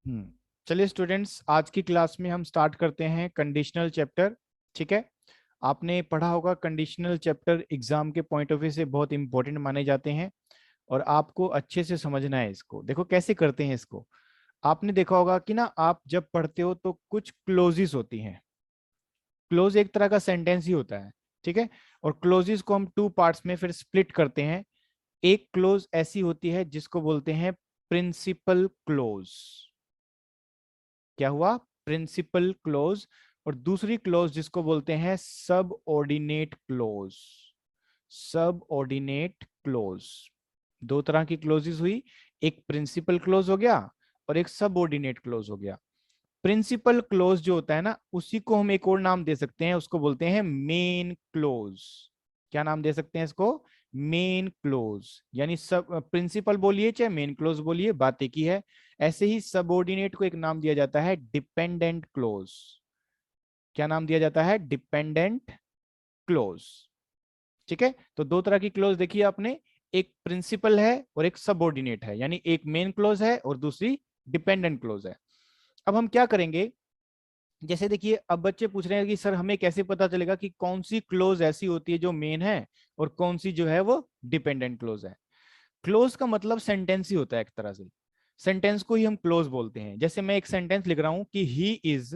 चलिए स्टूडेंट्स, आज की क्लास में हम स्टार्ट करते हैं कंडीशनल चैप्टर। ठीक है, आपने पढ़ा होगा कंडीशनल चैप्टर एग्जाम के पॉइंट ऑफ व्यू से बहुत इंपॉर्टेंट माने जाते हैं और आपको अच्छे से समझना है इसको। देखो कैसे करते हैं इसको। आपने देखा होगा कि ना, आप जब पढ़ते हो तो कुछ क्लोजेस होती हैं। क्लोज एक तरह का सेंटेंस ही होता है। ठीक है, और क्लोजेस को हम टू पार्ट्स में फिर स्प्लिट करते हैं। एक क्लोज ऐसी होती है जिसको बोलते हैं प्रिंसिपल क्लोज। क्या हुआ? Principal clause. और दूसरी क्लोज जिसको बोलते हैं subordinate clause. Subordinate clause. दो तरह की क्लोजेस हुई, एक प्रिंसिपल क्लोज हो गया और एक सब ऑर्डिनेट क्लोज हो गया। प्रिंसिपल क्लोज जो होता है ना, उसी को हम एक और नाम दे सकते हैं, उसको बोलते हैं मेन क्लोज। क्या नाम दे सकते हैं इसको? Main close. यानी सब प्रिंसिपल बोलिए चाहे मेन क्लोज बोलिए, बात एक ही है। ऐसे ही सबऑर्डिनेट को एक नाम दिया जाता है डिपेंडेंट क्लोज। क्या नाम दिया जाता है? Dependent clause. ठीक है, तो दो तरह की क्लोज देखिए आपने, एक प्रिंसिपल है और एक सबऑर्डिनेट है, यानी एक मेन क्लोज है और दूसरी डिपेंडेंट क्लोज है। अब हम क्या करेंगे, जैसे देखिए, अब बच्चे पूछ रहे हैं कि सर हमें कैसे पता चलेगा कि कौन सी क्लोज ऐसी होती है जो मेन है और कौन सी जो है वो डिपेंडेंट क्लोज है। क्लोज का मतलब सेंटेंस ही होता है एक तरह से। सेंटेंस को ही हम क्लोज बोलते हैं। जैसे मैं एक सेंटेंस लिख रहा हूं कि he is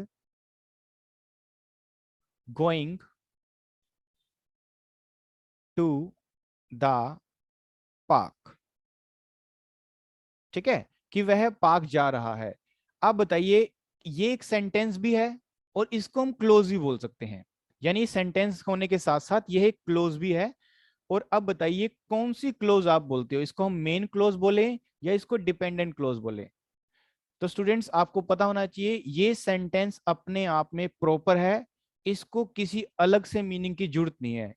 going to the park. ठीक है, कि वह पार्क जा रहा है। अब बताइए, ये एक सेंटेंस भी है और इसको हम क्लोज भी बोल सकते हैं। यानी सेंटेंस होने के साथ साथ यह एक क्लोज भी है। और अब बताइए कौन सी क्लोज आप बोलते हो, इसको हम मेन क्लोज बोले या इसको डिपेंडेंट क्लोज बोले? तो स्टूडेंट्स, आपको पता होना चाहिए ये सेंटेंस अपने आप में प्रॉपर है। इसको किसी अलग से मीनिंग की जरूरत नहीं है।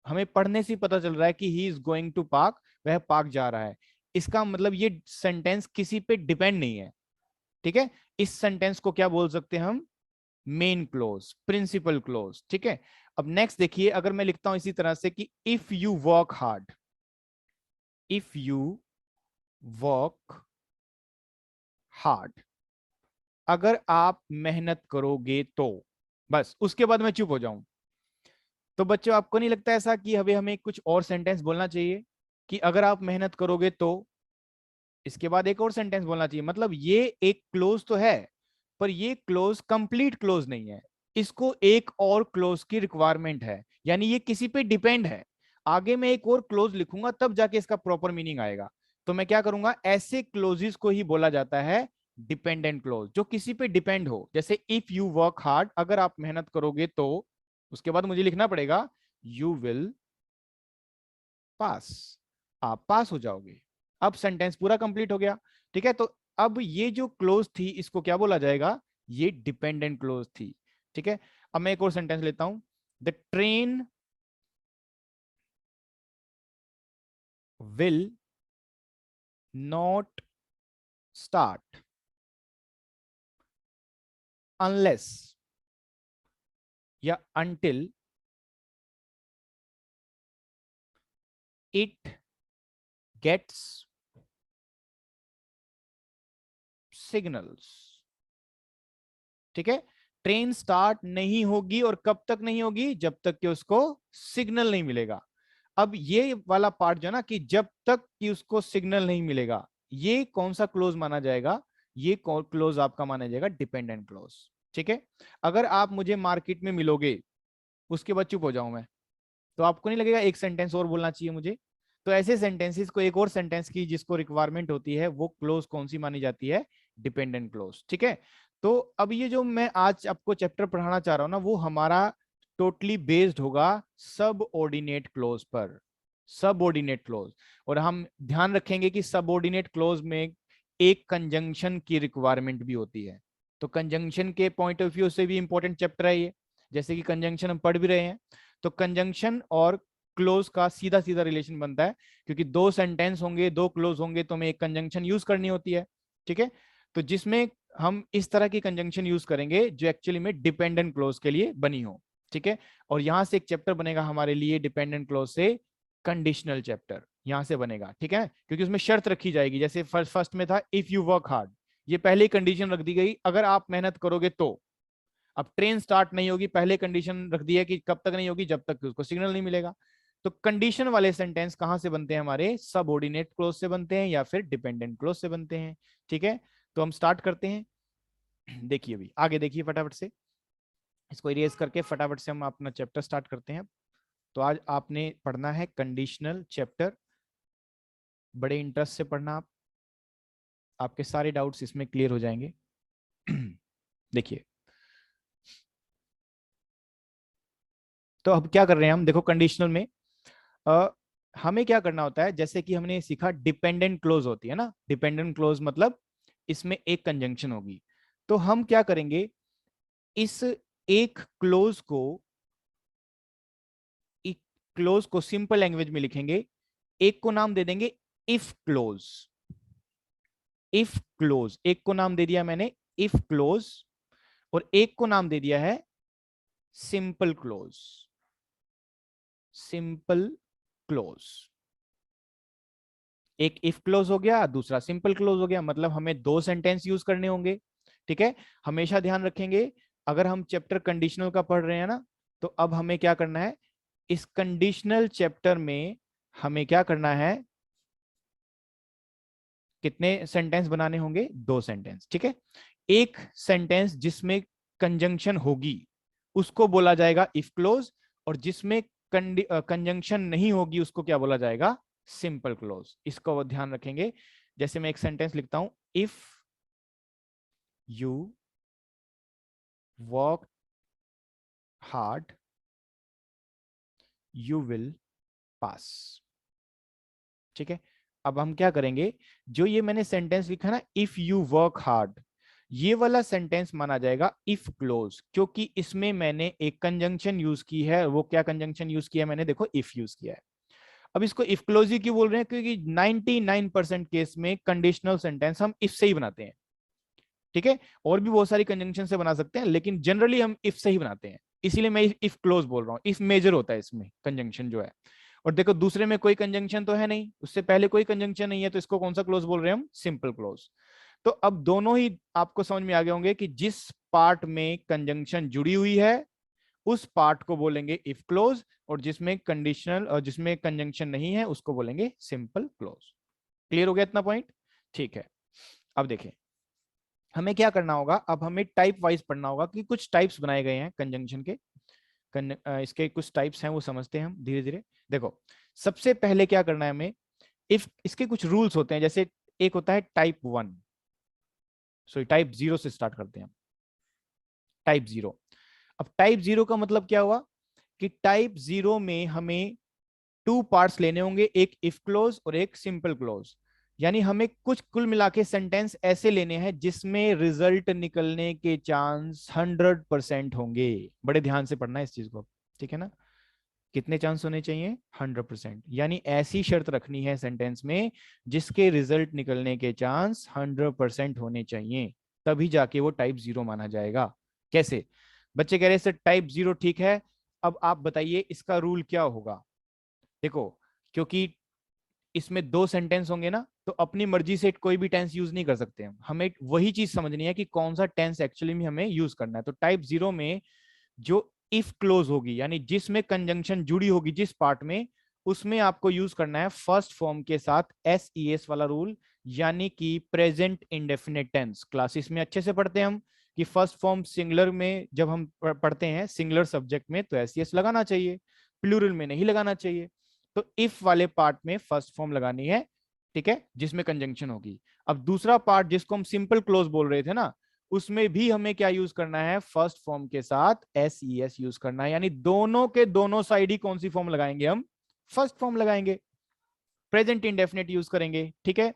हमें पढ़ने से पता चल रहा है कि he is going to park, वह पार्क जा रहा है। इसका मतलब ये सेंटेंस किसी पे डिपेंड नहीं है। ठीक है, इस सेंटेंस को क्या बोल सकते हैं हम? Main clause, principal clause. ठीक है, अब नेक्स्ट देखिए, अगर मैं लिखता हूं इसी तरह से कि if you work hard, if you work hard, अगर आप मेहनत करोगे तो, बस उसके बाद मैं चुप हो जाऊं। तो बच्चों, आपको नहीं लगता ऐसा कि अभी हमें कुछ और सेंटेंस बोलना चाहिए कि अगर आप मेहनत करोगे तो, इसके बाद एक और सेंटेंस बोलना चाहिए? मतलब ये एक क्लोज तो है, पर ये क्लोज कंप्लीट क्लोज नहीं है। इसको एक और क्लोज की रिक्वायरमेंट है, यानी ये किसी पे डिपेंड है। आगे मैं एक और क्लोज लिखूंगा तब जाके इसका प्रॉपर मीनिंग आएगा। तो मैं क्या करूंगा, ऐसे क्लोजेस को ही बोला जाता है डिपेंडेंट क्लोज, जो किसी पे डिपेंड हो। जैसे इफ यू वर्क हार्ड, अगर आप मेहनत करोगे तो, उसके बाद मुझे लिखना पड़ेगा यू विल पास, आप पास हो जाओगे। अब सेंटेंस पूरा कंप्लीट हो गया। ठीक है, तो अब ये जो क्लोज थी इसको क्या बोला जाएगा? ये डिपेंडेंट क्लोज थी। ठीक है, अब मैं एक और सेंटेंस लेता हूं। The train will not start unless या अनटिल इट गेट्स सिग्नल्स। ठीक है, ट्रेन स्टार्ट नहीं होगी और कब तक नहीं होगी? जब तक कि उसको सिग्नल नहीं मिलेगा। अब ये वाला पार्ट जो ना, कि जब तक कि उसको सिग्नल नहीं मिलेगा, ये कौन सा क्लोज माना जाएगा? ये क्लोज आपका माना जाएगा डिपेंडेंट क्लोज। ठीक है, अगर आप मुझे मार्केट में मिलोगे, उसके बाद चुप हो जाऊं मैं, तो आपको नहीं लगेगा एक सेंटेंस और बोलना चाहिए मुझे? तो ऐसे सेंटेंसेस को, एक और सेंटेंस की जिसको रिक्वायरमेंट होती है, वो क्लोज कौन सी मानी जाती है? Dependent clause. ठीक है, तो अब ये जो मैं आज आपको चैप्टर पढ़ाना चाह रहा हूं ना, वो हमारा टोटली बेस्ड होगा सब ऑर्डिनेट क्लोज पर। सब ऑर्डिनेट क्लोज। और हम ध्यान रखेंगे कि सब ऑर्डिनेट क्लोज में एक कंजंक्शन की रिक्वायरमेंट भी होती है। तो कंजंक्शन के पॉइंट ऑफ व्यू से भी इंपॉर्टेंट चैप्टर है ये, जैसे कि कंजंक्शन हम पढ़ भी रहे हैं। तो कंजंक्शन और क्लोज का सीधा सीधा रिलेशन बनता है, क्योंकि दो सेंटेंस होंगे, दो क्लोज होंगे, तो हमें एक कंजंक्शन यूज करनी होती है। ठीक है, तो जिसमें हम इस तरह की कंजंक्शन यूज करेंगे जो एक्चुअली में डिपेंडेंट क्लोज के लिए बनी हो। ठीक है, और यहां से एक चैप्टर बनेगा हमारे लिए डिपेंडेंट क्लोज से, कंडीशनल चैप्टर यहां से बनेगा। ठीक है, क्योंकि उसमें शर्त रखी जाएगी, जैसे फर्स्ट में था इफ यू वर्क हार्ड, ये पहले कंडीशन रख दी गई, अगर आप मेहनत करोगे तो। अब ट्रेन स्टार्ट नहीं होगी, पहले कंडीशन रख दी है कि कब तक नहीं होगी, जब तक उसको सिग्नल नहीं मिलेगा। तो कंडीशन वाले सेंटेंस कहां से बनते हैं, हमारे सबऑर्डिनेट क्लोज से बनते हैं या फिर डिपेंडेंट क्लोज से बनते हैं। ठीक है, तो हम स्टार्ट करते हैं। देखिए अभी आगे देखिए फटाफट से, इसको इरेज करके फटाफट से हम अपना चैप्टर स्टार्ट करते हैं। तो आज आपने पढ़ना है कंडीशनल चैप्टर, बड़े इंटरेस्ट से पढ़ना आप, आपके सारे डाउट्स इसमें क्लियर हो जाएंगे। देखिए, तो अब क्या कर रहे हैं हम, देखो कंडीशनल में अ, हमें क्या करना होता है, जैसे कि हमने सीखा डिपेंडेंट क्लोज होती है ना, डिपेंडेंट क्लोज मतलब इसमें एक कंजंक्शन होगी। तो हम क्या करेंगे, इस एक क्लोज को, एक क्लोज को सिंपल लैंग्वेज में लिखेंगे, एक को नाम दे देंगे इफ क्लोज। इफ क्लोज, एक को नाम दे दिया मैंने इफ क्लोज, और एक को नाम दे दिया है सिंपल क्लोज। सिंपल क्लोज, एक इफ क्लोज हो गया, दूसरा सिंपल क्लोज हो गया, मतलब हमें दो सेंटेंस यूज करने होंगे। ठीक है, हमेशा ध्यान रखेंगे, अगर हम चैप्टर कंडीशनल का पढ़ रहे हैं ना, तो अब हमें क्या करना है, इस कंडीशनल चैप्टर में हमें क्या करना है, कितने सेंटेंस बनाने होंगे, दो सेंटेंस। ठीक है, एक सेंटेंस जिसमें कंजंक्शन होगी उसको बोला जाएगा इफ क्लोज, और जिसमें कंजंक्शन नहीं होगी उसको क्या बोला जाएगा, सिंपल क्लोज। इसको ध्यान रखेंगे। जैसे मैं एक सेंटेंस लिखता हूं, if you work hard you will पास। ठीक है, अब हम क्या करेंगे, जो ये मैंने सेंटेंस लिखा ना इफ यू वर्क हार्ड, ये वाला सेंटेंस माना जाएगा इफ क्लोज, क्योंकि इसमें मैंने एक कंजंक्शन यूज की है। वो क्या कंजंक्शन यूज किया है मैंने, देखो इफ यूज किया है। अब इसको इफ क्लोज ही क्यों बोल रहे हैं, क्योंकि 99% केस में कंडीशनल सेंटेंस हम इफ से ही बनाते हैं। ठीक है, और भी बहुत सारी कंजंक्शन से बना सकते हैं, लेकिन जनरली हम इफ से ही बनाते हैं, इसीलिए मैं इफ क्लोज बोल रहा हूँ। इफ मेजर होता है इसमें कंजंक्शन जो है, और देखो दूसरे में कोई कंजंक्शन तो है नहीं, उससे पहले कोई कंजंक्शन नहीं है, तो इसको कौन सा क्लोज बोल रहे हैं हम, सिंपल क्लोज। तो अब दोनों ही आपको समझ में आ गए होंगे कि जिस पार्ट में कंजंक्शन जुड़ी हुई है उस पार्ट को बोलेंगे इफ क्लोज, और जिसमें कंडीशनल और जिसमें कंजंक्शन नहीं है उसको बोलेंगे सिंपल क्लोज। क्लियर हो गया इतना पॉइंट। ठीक है, अब देखें हमें क्या करना होगा, अब हमें टाइप वाइज पढ़ना होगा कि कुछ टाइप्स बनाए गए हैं कंजंक्शन के। इसके कुछ टाइप्स हैं वो समझते हैं हम धीरे धीरे। देखो, सबसे पहले क्या करना है हमें, इफ इसके कुछ रूल्स होते हैं, जैसे एक होता है टाइप 1, सॉरी टाइप 0 से स्टार्ट करते हैं। टाइप 0, अब टाइप 0 का मतलब क्या हुआ, कि टाइप 0 में हमें टू पार्ट्स लेने होंगे, एक इफ क्लोज और एक सिंपल क्लोज। यानी हमें कुछ कुल मिला के सेंटेंस ऐसे लेने हैं जिसमें रिजल्ट निकलने के चांस 100% होंगे। बड़े ध्यान से पढ़ना है इस चीज को, ठीक है ना। कितने चांस होने चाहिए, 100%। यानी ऐसी शर्त रखनी है सेंटेंस में जिसके रिजल्ट निकलने के चांस 100% होने चाहिए, तभी जाके वो टाइप 0 माना जाएगा। कैसे, बच्चे कह रहे सर टाइप 0 ठीक है, अब आप बताइए इसका रूल क्या होगा। देखो, क्योंकि इसमें दो सेंटेंस होंगे ना, तो अपनी मर्जी से कोई भी टेंस यूज नहीं कर सकते हम, हमें वही चीज समझनी है कि कौन सा टेंस एक्चुअली में हमें यूज करना है। तो टाइप 0 में जो इफ क्लोज होगी, यानी जिसमें कंजंक्शन जुड़ी होगी जिस पार्ट में, उसमें आपको यूज करना है फर्स्ट फॉर्म के साथ एस वाला रूल, यानी कि प्रेजेंट इंडेफिनिट टेंस। क्लासेस में अच्छे से पढ़ते हैं हम कि फर्स्ट फॉर्म सिंगुलर में जब हम पढ़ते हैं सिंगुलर सब्जेक्ट में तो एस लगाना चाहिए, प्लूरल में नहीं लगाना चाहिए। तो इफ वाले पार्ट में फर्स्ट फॉर्म लगानी है, ठीक है, जिसमें कंजंक्शन होगी। अब दूसरा पार्ट जिसको हम सिंपल क्लोज बोल रहे थे ना, उसमें भी हमें क्या यूज करना है, फर्स्ट फॉर्म के साथ एस यूज करना है, यानी दोनों के दोनों साइड ही कौन सी फॉर्म लगाएंगे हम, फर्स्ट फॉर्म लगाएंगे, प्रेजेंट इंडेफिनिट यूज करेंगे। ठीक है,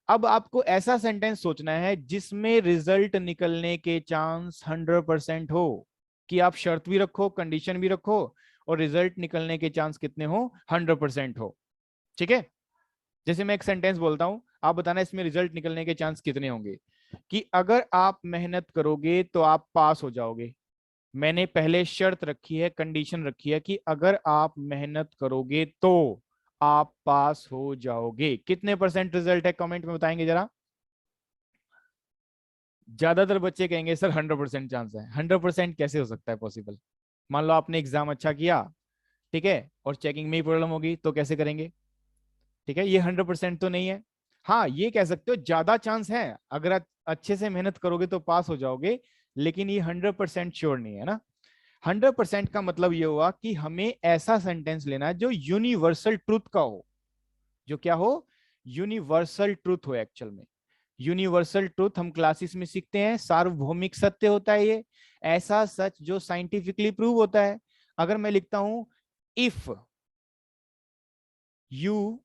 अब आपको ऐसा सेंटेंस सोचना है जिसमें रिजल्ट निकलने के चांस 100% हो, कि आप शर्त भी रखो कंडीशन भी रखो और रिजल्ट निकलने के चांस कितने हो, 100% हो। ठीक है, जैसे मैं एक सेंटेंस बोलता हूं, आप बताना इसमें रिजल्ट निकलने के चांस कितने होंगे, कि अगर आप मेहनत करोगे तो आप पास हो जाओगे। मैंने पहले शर्त रखी है, कंडीशन रखी है कि अगर आप मेहनत करोगे तो आप पास हो जाओगे। कितने परसेंट रिजल्ट है, कमेंट में बताएंगे जरा। ज्यादातर बच्चे कहेंगे सर 100% चांस है। 100% कैसे हो सकता है पॉसिबल? मान लो आपने एग्जाम अच्छा किया, ठीक है, और चेकिंग में ही प्रॉब्लम होगी तो कैसे करेंगे? ठीक है, ये 100% तो नहीं है। हाँ, ये कह सकते हो ज्यादा चांस है, अगर अच्छे से मेहनत करोगे तो पास हो जाओगे, लेकिन ये 100% श्योर नहीं है ना। 100% का मतलब ये हुआ कि हमें ऐसा सेंटेंस लेना है जो यूनिवर्सल ट्रूथ का हो। जो क्या हो? यूनिवर्सल ट्रूथ हो एक्चुअल में। यूनिवर्सल ट्रूथ हम क्लासेस में सीखते हैं, सार्वभौमिक सत्य होता है ये, ऐसा सच जो साइंटिफिकली प्रूव होता है। अगर मैं लिखता हूं इफ यू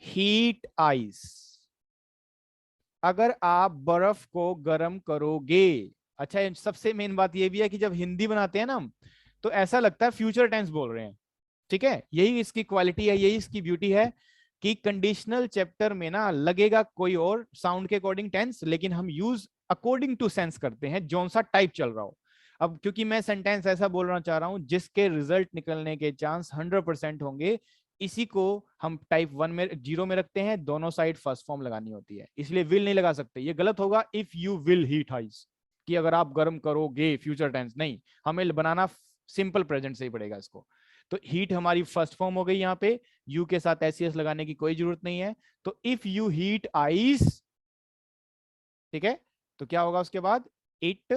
हीट आइस, अगर आप बर्फ को गर्म करोगे। अच्छा, सबसे मेन बात यह भी है कि जब हिंदी बनाते हैं ना हम, तो ऐसा लगता है फ्यूचर टेंस बोल रहे हैं। ठीक है, यही इसकी क्वालिटी है, यही इसकी ब्यूटी है कि कंडीशनल चैप्टर में ना लगेगा कोई और साउंड के अकॉर्डिंग टेंस, लेकिन हम यूज अकॉर्डिंग टू सेंस करते हैं, जौन सा टाइप चल रहा हो। अब क्योंकि मैं सेंटेंस ऐसा बोलना चाह रहा हूं जिसके रिजल्ट निकलने के चांस 100% होंगे, इसी को हम टाइप 1 में, 0 में रखते हैं। दोनों साइड फर्स्ट फॉर्म लगानी होती है, इसलिए विल नहीं लगा सकते, ये गलत होगा। If you will heat ice, कि अगर आप गर्म करोगे, फ्यूचर टेंस नहीं, हमें बनाना सिंपल प्रेजेंट से ही पड़ेगा इसको। तो हीट हमारी फर्स्ट फॉर्म हो गई यहाँ पे, यू के साथ एस लगाने की कोई जरूरत नहीं है। तो इफ यू हीट आइस, ठीक है, तो क्या होगा उसके बाद? इट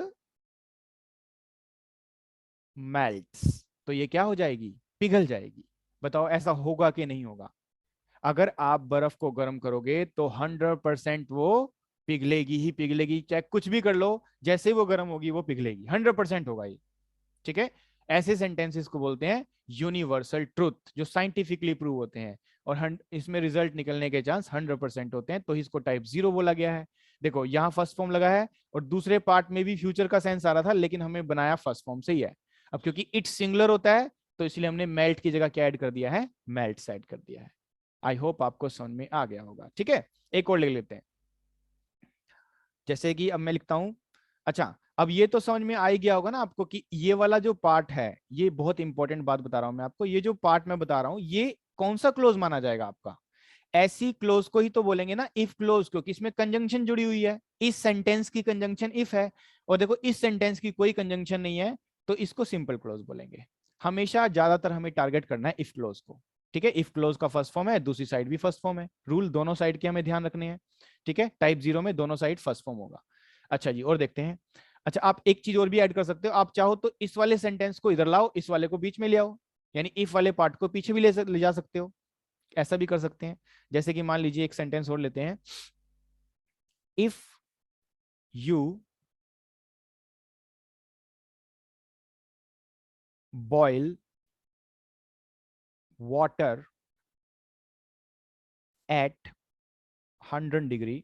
मेल्ट्स, तो ये क्या हो जाएगी? पिघल जाएगी। बताओ ऐसा होगा कि नहीं होगा? अगर आप बर्फ को गर्म करोगे तो 100% वो पिघलेगी ही पिघलेगी, चाहे कुछ भी कर लो, जैसे वो गर्म होगी वो पिघलेगी, 100% होगा ये। ठीक है, ऐसे सेंटेंसेस को बोलते हैं यूनिवर्सल ट्रूथ, जो साइंटिफिकली प्रूव होते हैं, और इसमें रिजल्ट निकलने के चांस 100% होते हैं, तो इसको टाइप 0 बोला गया है। देखो यहाँ फर्स्ट फॉर्म लगा है, और दूसरे पार्ट में भी फ्यूचर का सेंस आ रहा था, लेकिन हमें बनाया फर्स्ट फॉर्म से ही है। अब क्योंकि इट सिंगुलर होता है, तो इसलिए हमने मेल्ट की जगह क्या ऐड कर दिया है? मेल्ट ऐड कर दिया है। आई होप आपको समझ में आ गया होगा। ठीक है, एक और लिख लेते हैं। जैसे कि अब मैं लिखता हूं, अच्छा, अब ये तो समझ में आ ही गया होगा ना आपको कि ये वाला जो पार्ट है, ये बहुत इंपॉर्टेंट बात बता रहा हूं मैं आपको, ये जो पार्ट मैं बता रहा हूं, ये कौन सा क्लोज माना जाएगा आपका? ऐसी क्लोज को ही तो बोलेंगे ना इफ क्लोज, क्योंकि इसमें कंजंक्शन जुड़ी हुई है। इस सेंटेंस की कंजंक्शन इफ है, और देखो इस सेंटेंस की कोई कंजंक्शन नहीं है, तो इसको सिंपल क्लोज बोलेंगे। हमेशा ज्यादातर हमें टारगेट करना है इफ क्लोज को। ठीक है, इफ क्लोज का फर्स्ट फॉर्म है, दूसरी साइड भी फर्स्ट फॉर्म है, रूल दोनों साइड के हमें ध्यान रखने हैं। ठीक है, टाइप 0 में दोनों साइड फर्स्ट फॉर्म होगा। अच्छा जी, और देखते हैं। अच्छा, आप एक चीज और भी ऐड कर सकते हो, आप चाहो तो इस वाले सेंटेंस को इधर लाओ, इस वाले को बीच में ले आओ, यानी इफ वाले पार्ट को पीछे भी ले जा सकते हो। ऐसा भी कर सकते हैं। जैसे कि मान लीजिए एक सेंटेंस और लेते हैं, if you boil water at 100 degree,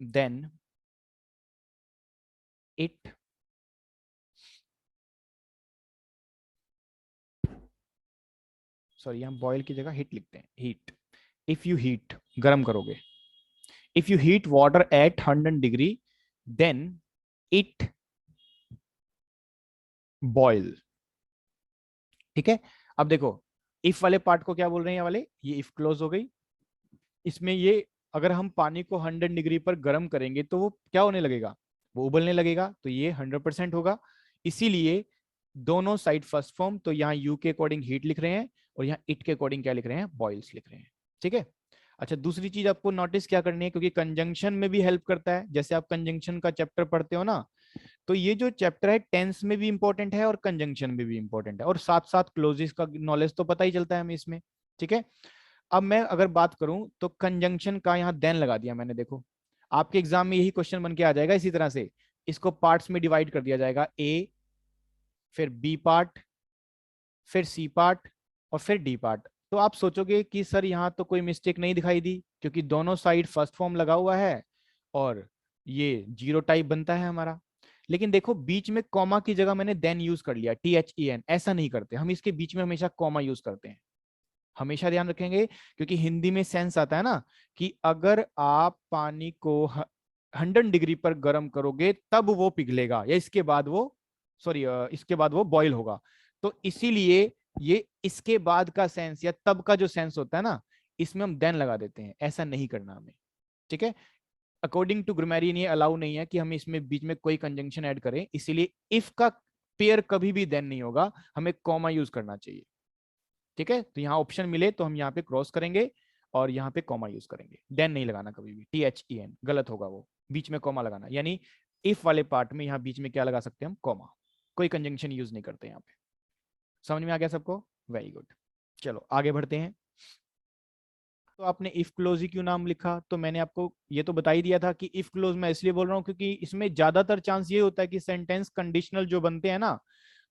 then it, sorry यहां बॉयल की जगह हीट लिखते हैं, हीट। इफ यू हीट, गर्म करोगे, if you heat water at 100 degree, then it boil. ठीक है, अब देखो इफ वाले पार्ट को क्या बोल रहे हैं, ये वाले, ये इफ क्लोज हो गई। इसमें ये, अगर हम पानी को 100 डिग्री पर गर्म करेंगे तो वो क्या होने लगेगा? वो उबलने लगेगा, तो ये 100% होगा। इसीलिए दोनों साइड फर्स्ट फॉर्म, तो यहाँ यू के अकॉर्डिंग हीट लिख रहे हैं, और यहाँ इट के अकॉर्डिंग क्या लिख रहे हैं? बॉइल्स लिख रहे हैं। ठीक है। अच्छा, दूसरी चीज आपको नोटिस क्या करनी है, क्योंकि कंजंक्शन में भी हेल्प करता है, जैसे आप कंजंक्शन का चैप्टर पढ़ते हो ना, तो ये जो चैप्टर है टेंस में भी इंपॉर्टेंट है और कंजंक्शन में भी इंपॉर्टेंट है, और साथ साथ क्लोजेस का नॉलेज तो पता ही चलता है हमें इसमें। ठीक है, अब मैं अगर बात करूं तो कंजंक्शन का यहां देन लगा दिया मैंने, देखो आपके एग्जाम में यही क्वेश्चन बन के आ जाएगा इसी तरह से। इसको पार्ट्स में डिवाइड कर दिया जाएगा, ए, फिर बी पार्ट, फिर सी पार्ट, और फिर डी पार्ट। तो आप सोचोगे कि सर यहाँ तो कोई मिस्टेक नहीं दिखाई दी, क्योंकि दोनों साइड फर्स्ट फॉर्म लगा हुआ है, और ये 0 टाइप बनता है हमारा। लेकिन देखो बीच में कॉमा की जगह मैंने देन यूज कर लिया, THEN, ऐसा नहीं करते हम, इसके बीच में हमेशा कॉमा यूज करते हैं। हमेशा ध्यान रखेंगे, क्योंकि हिंदी में सेंस आता है ना कि अगर आप पानी को 100 डिग्री पर गर्म करोगे तब वो पिघलेगा, या इसके बाद वो, सॉरी इसके बाद वो बॉईल होगा। तो इसीलिए ये इसके बाद का सेंस या तब का जो सेंस होता है ना, इसमें हम देन लगा देते हैं, ऐसा नहीं करना हमें, ठीक है। अकॉर्डिंग टू ग्रामरियन ये अलाउ नहीं है कि हम इसमें बीच में कोई कंजंक्शन ऐड करें, इसीलिए इफ का पेयर कभी भी देन नहीं होगा, हमें कॉमा यूज करना चाहिए, ठीक है। तो यहाँ ऑप्शन मिले तो हम यहाँ पे क्रॉस करेंगे और यहाँ पे कॉमा यूज करेंगे, देन नहीं लगाना कभी भी, THEN गलत होगा वो, बीच में कॉमा लगाना, यानी इफ वाले पार्ट में यहाँ बीच में क्या लगा सकते हैं हम, कॉमा, कोई कंजंक्शन यूज नहीं करते यहाँ पे। समझ में आ गया सबको, वेरी गुड। चलो आगे बढ़ते हैं। तो आपने इफ क्लोज ही क्यों नाम लिखा, तो मैंने आपको ये तो बता ही दिया था कि इफ क्लोज मैं इसलिए बोल रहा हूँ क्योंकि इसमें ज्यादातर चांस ये होता है कि सेंटेंस कंडीशनल जो बनते हैं ना,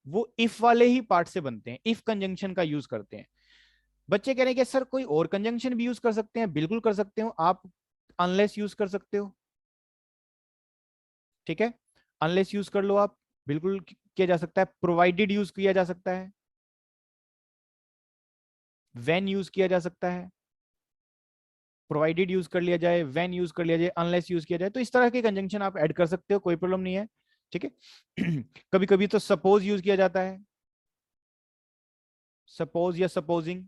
वो इफ वाले ही पार्ट से बनते हैं, इफ कंजंक्शन का यूज करते हैं। बच्चे कह रहे हैं कि सर कोई और कंजंक्शन भी यूज कर सकते हैं, बिल्कुल कर सकते हो आप, अनलेस यूज कर सकते हो, ठीक है, अनलेस यूज कर लो आप, बिल्कुल किया जा सकता है, प्रोवाइडेड यूज किया जा सकता है, व्हेन यूज किया जा सकता है, प्रोवाइडेड यूज कर लिया जाए, व्हेन यूज कर लिया जाए, अनलेस यूज किया जाए, तो इस तरह के कंजंक्शन आप ऐड कर सकते हो, कोई प्रॉब्लम नहीं है, ठीक है। कभी कभी तो सपोज यूज किया जाता है, सपोज या सपोजिंग,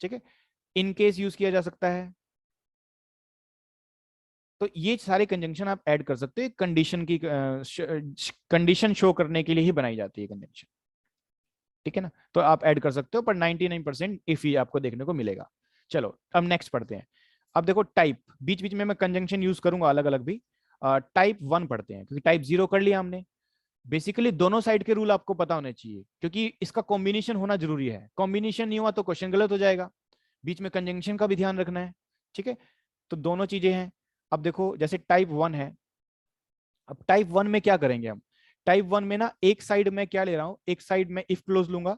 ठीक है, इन केस यूज किया जा सकता है। तो ये सारे कंजंक्शन आप ऐड कर सकते हो, कंडीशन की कंडीशन शो करने के लिए ही बनाई जाती है कंजंक्शन, ठीक है ना, तो आप ऐड कर सकते हो, पर 99% इफ ही आपको देखने को मिलेगा। चलो अब नेक्स्ट पढ़ते हैं। अब देखो टाइप, बीच बीच में मैं कंजंक्शन यूज करूंगा अलग अलग भी। टाइप 1 पढ़ते हैं, क्योंकि टाइप 0 कर लिया हमने। बेसिकली दोनों साइड के रूल आपको पता होने चाहिए, क्योंकि इसका कॉम्बिनेशन होना जरूरी है, कॉम्बिनेशन नहीं हुआ तो क्वेश्चन गलत हो जाएगा। बीच में कंजंक्शन का भी ध्यान रखना है, ठीक है। तो दोनों चीजें हैं। अब देखो जैसे टाइप 1 है, अब टाइप 1 में क्या करेंगे हम, टाइप 1 में ना एक साइड में क्या ले रहा हूं, एक साइड में इफ क्लोज लूंगा,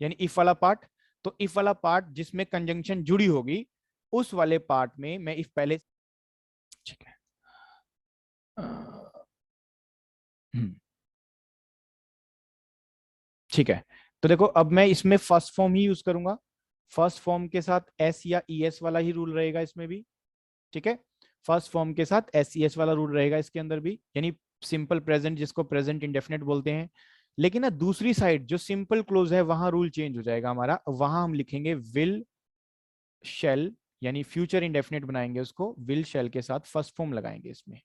यानी इफ वाला पार्ट। तो इफ वाला पार्ट जिसमें कंजंक्शन जुड़ी होगी, उस वाले पार्ट में मैं इफ पहले, ठीक है, हम्म, ठीक है। तो देखो अब मैं इसमें फर्स्ट फॉर्म ही यूज करूंगा, फर्स्ट फॉर्म के साथ एस या ई एस वाला ही रूल रहेगा इसमें भी, ठीक है। फर्स्ट फॉर्म के साथ एस सी एस वाला रूल रहेगा इसके अंदर भी, यानी सिंपल प्रेजेंट जिसको प्रेजेंट इंडेफिनेट बोलते हैं। लेकिन ना दूसरी साइड जो सिंपल क्लोज है, वहां रूल चेंज हो जाएगा हमारा, वहां हम लिखेंगे विल शेल, यानी फ्यूचर इंडेफिनेट बनाएंगे उसको, विल शेल के साथ फर्स्ट फॉर्म लगाएंगे इसमें,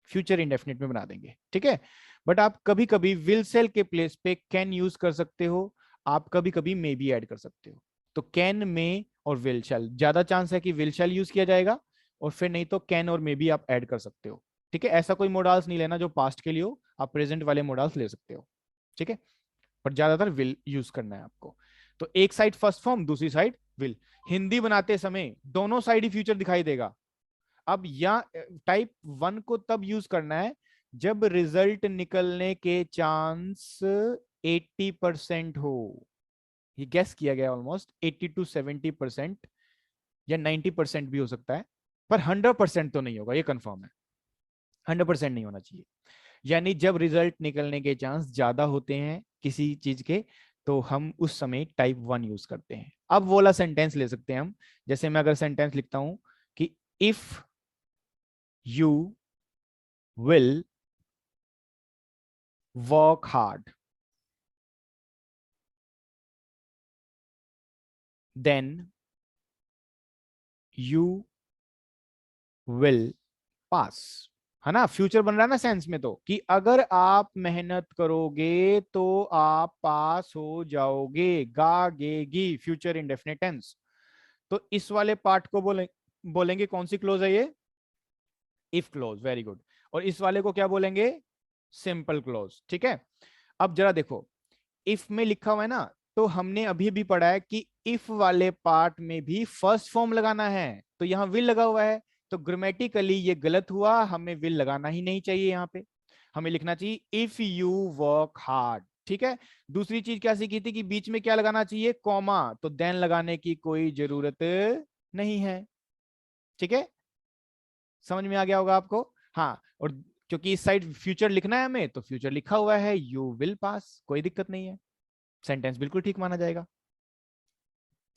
फ्यूचर इंडेफिनेट में बना देंगे, ठीक है। बट आप कभी कभी विल सेल के प्लेस पे कैन यूज कर सकते हो, आप कभी कभी मे भी ऐड कर सकते हो। तो कैन, मे और विल शैल, ज्यादा चांस है कि विल शैल यूज किया जाएगा, और फिर नहीं तो कैन और मे भी आप ऐड कर सकते हो, ठीक है। ऐसा कोई मोडाल्स नहीं लेना जो पास्ट के लिए हो, आप प्रेजेंट वाले मोडाल्स ले सकते हो, ठीक है। पर ज्यादातर विल यूज करना है आपको। तो एक साइड फर्स्ट फॉर्म, दूसरी साइड विल। हिंदी बनाते समय दोनों साइड ही फ्यूचर दिखाई देगा। अब या टाइप 1 को तब यूज करना है जब रिजल्ट निकलने के चांस 80% हो, ये गेस किया गया, ऑलमोस्ट 80 to 70%, या 90% भी हो सकता है, पर 100% तो नहीं होगा, ये कंफर्म है, 100% नहीं होना चाहिए। यानी जब रिजल्ट निकलने के चांस ज्यादा होते हैं किसी चीज के, तो हम उस समय टाइप 1 यूज करते हैं। अब वो वाला सेंटेंस ले सकते हैं हम, जैसे मैं अगर सेंटेंस लिखता हूं कि if you will work hard, then you will pass, है ना, फ्यूचर बन रहा है ना सेंस में, तो कि अगर आप मेहनत करोगे तो आप पास हो जाओगे, गागेगी, फ्यूचर इंडेफिनिट टेंस। तो इस वाले पार्ट को बोलेंगे कौन सी क्लोज है ये, इफ क्लोज, वेरी गुड। और इस वाले को क्या बोलेंगे, सिंपल क्लोज, ठीक है। अब जरा देखो, इफ में लिखा हुआ है ना, तो हमने अभी भी पढ़ा है कि इफ वाले पार्ट में भी फर्स्ट फॉर्म लगाना है, तो यहां विल लगा हुआ है, तो ग्रामेटिकली ये गलत हुआ, हमें विल लगाना ही नहीं चाहिए यहाँ पे, हमें लिखना चाहिए इफ यू वर्क हार्ड, ठीक है। दूसरी चीज क्या सीखी थी कि बीच में क्या लगाना चाहिए, कॉमा, तो देन लगाने की कोई जरूरत नहीं है, ठीक है। समझ में आ गया होगा आपको। हाँ, और क्योंकि इस साइड फ्यूचर लिखना है हमें, तो फ्यूचर लिखा हुआ है, यू विल पास, कोई दिक्कत नहीं है, सेंटेंस बिल्कुल ठीक माना जाएगा।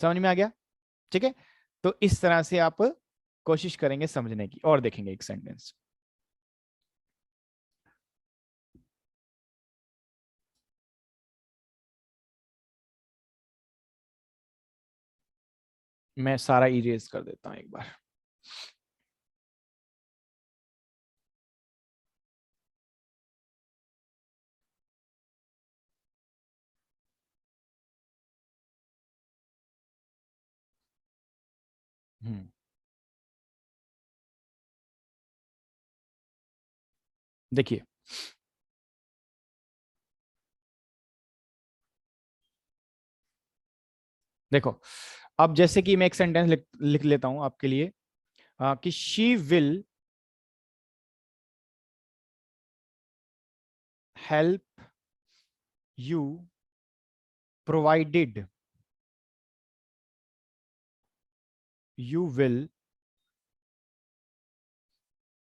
समझ में आ गया, ठीक है। तो इस तरह से आप कोशिश करेंगे समझने की, और देखेंगे एक सेंटेंस। मैं सारा इरेज कर देता हूं एक बार। हम्म, देखिए, देखो, अब जैसे कि मैं एक सेंटेंस लिख लेता हूं आपके लिए, कि she will help you provided you will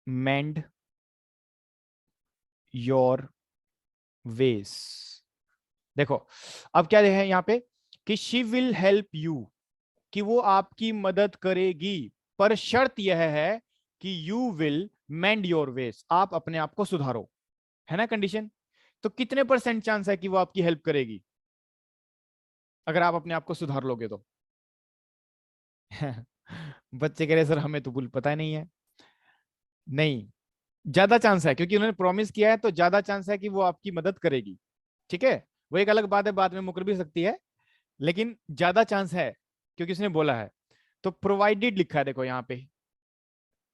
mend your वेस। देखो, अब क्या है यहाँ पे, कि शी विल हेल्प यू, कि वो आपकी मदद करेगी, पर शर्त यह है कि यू विल मेंड योर वेस, आप अपने आप को सुधारो, है ना कंडीशन। तो कितने परसेंट चांस है कि वो आपकी हेल्प करेगी अगर आप अपने आप को सुधार लोगे तो? बच्चे कह रहे सर हमें तो बिल्कुल पता ही नहीं है। नहीं, ज्यादा चांस है, क्योंकि उन्होंने प्रॉमिस किया है तो ज्यादा चांस है कि वो आपकी मदद करेगी। ठीक है, वो एक अलग बात है, बाद में मुकर भी सकती है, लेकिन ज्यादा चांस है क्योंकि उसने बोला है। तो प्रोवाइडेड लिखा है देखो यहाँ पे,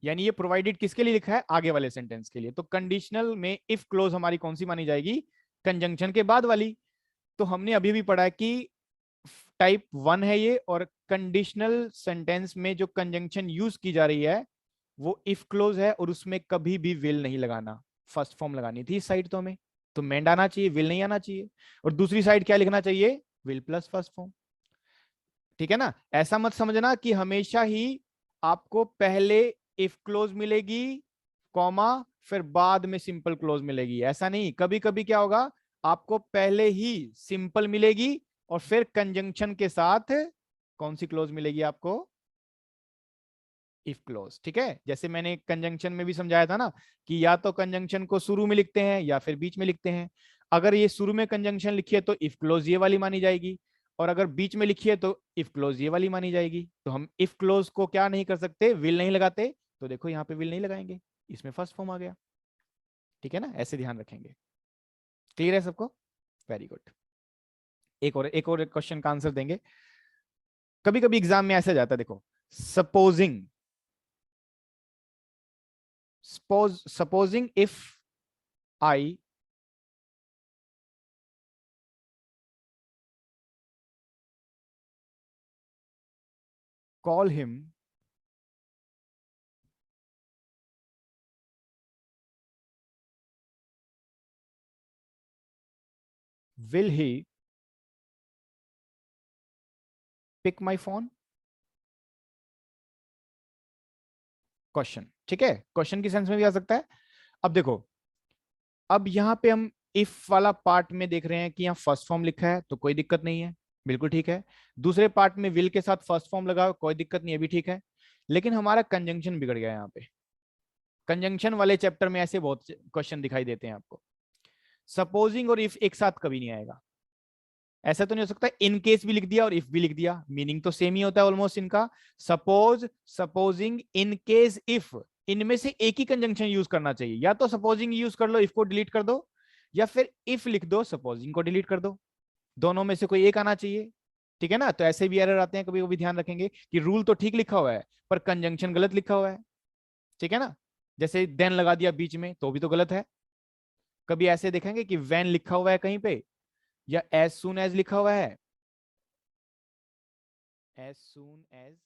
यानी ये प्रोवाइडेड किसके लिए लिखा है? आगे वाले सेंटेंस के लिए। तो कंडीशनल में इफ क्लोज हमारी कौन सी मानी जाएगी? कंजंक्शन के बाद वाली। तो हमने अभी भी पढ़ा है कि टाइप 1 है ये, और कंडीशनल सेंटेंस में जो कंजंक्शन यूज की जा रही है वो इफ क्लोज है, और उसमें कभी भी विल नहीं लगाना, फर्स्ट फॉर्म लगानी थी इस साइड तो हमें। तो मेंड आना चाहिए, विल नहीं आना चाहिए। और दूसरी साइड क्या लिखना चाहिए? Will plus first form. ठीक है ना? ऐसा मत समझना कि हमेशा ही आपको पहले इफ क्लोज मिलेगी, कॉमा, फिर बाद में सिंपल क्लोज मिलेगी, ऐसा नहीं। कभी कभी क्या होगा, आपको पहले ही सिंपल मिलेगी और फिर कंजंक्शन के साथ कौन सी क्लोज मिलेगी आपको? If close. ठीक है, जैसे मैंने कंजंक्शन में भी समझाया था ना, कि या तो कंजंक्शन को शुरू में लिखते हैं या फिर बीच में लिखते हैं। अगर ये शुरू में कंजंक्शन लिखी है तो इफ क्लोज ये वाली मानी जाएगी, और अगर बीच में लिखी है तो इफ क्लोज ये वाली मानी जाएगी। तो हम इफ क्लोज को क्या नहीं कर सकते? विल नहीं लगाते। तो देखो यहाँ पे विल नहीं लगाएंगे, इसमें फर्स्ट फॉर्म आ गया। ठीक है ना, ऐसे ध्यान रखेंगे। क्लियर है सबको? Very good. एक और क्वेश्चन का आंसर देंगे। कभी कभी एग्जाम में ऐसा जाता है, देखो, supposing, supposing if I call him, will he pick my phone? Question. ठीक है, क्वेश्चन की सेंस में भी आ सकता है। अब देखो, अब यहां पे हम इफ वाला पार्ट में देख रहे हैं कि यहाँ फर्स्ट फॉर्म लिखा है तो कोई दिक्कत नहीं है, बिल्कुल ठीक है। दूसरे पार्ट में विल के साथ फर्स्ट फॉर्म लगा, कोई दिक्कत नहीं है, भी ठीक है। लेकिन हमारा कंजंक्शन बिगड़ गया यहाँ पे। कंजंक्शन वाले चैप्टर में ऐसे बहुत क्वेश्चन दिखाई देते हैं आपको। सपोजिंग और इफ एक साथ कभी नहीं आएगा। ऐसा तो नहीं हो सकता इन केस भी लिख दिया और इफ भी लिख दिया, मीनिंग तो सेम ही होता है ऑलमोस्ट इनका। Suppose, supposing, in case, if, इनमें से एक ही कंजंक्शन यूज करना चाहिए। या तो सपोजिंग यूज कर लो, इफ को डिलीट कर दो, या फिर इफ लिख दो, सपोजिंग को डिलीट कर दो। दोनों में से कोई एक आना चाहिए। ठीक है ना? तो ऐसे भी एरर आते हैं कभी कभी, ध्यान रखेंगे कि रूल तो ठीक लिखा हुआ है पर कंजंक्शन गलत लिखा हुआ है। ठीक है ना? जैसे देन लगा दिया बीच में तो भी तो गलत है। कभी ऐसे देखेंगे कि वैन लिखा हुआ है कहीं पे, या एज सुन एज लिखा हुआ है, एज सुन एज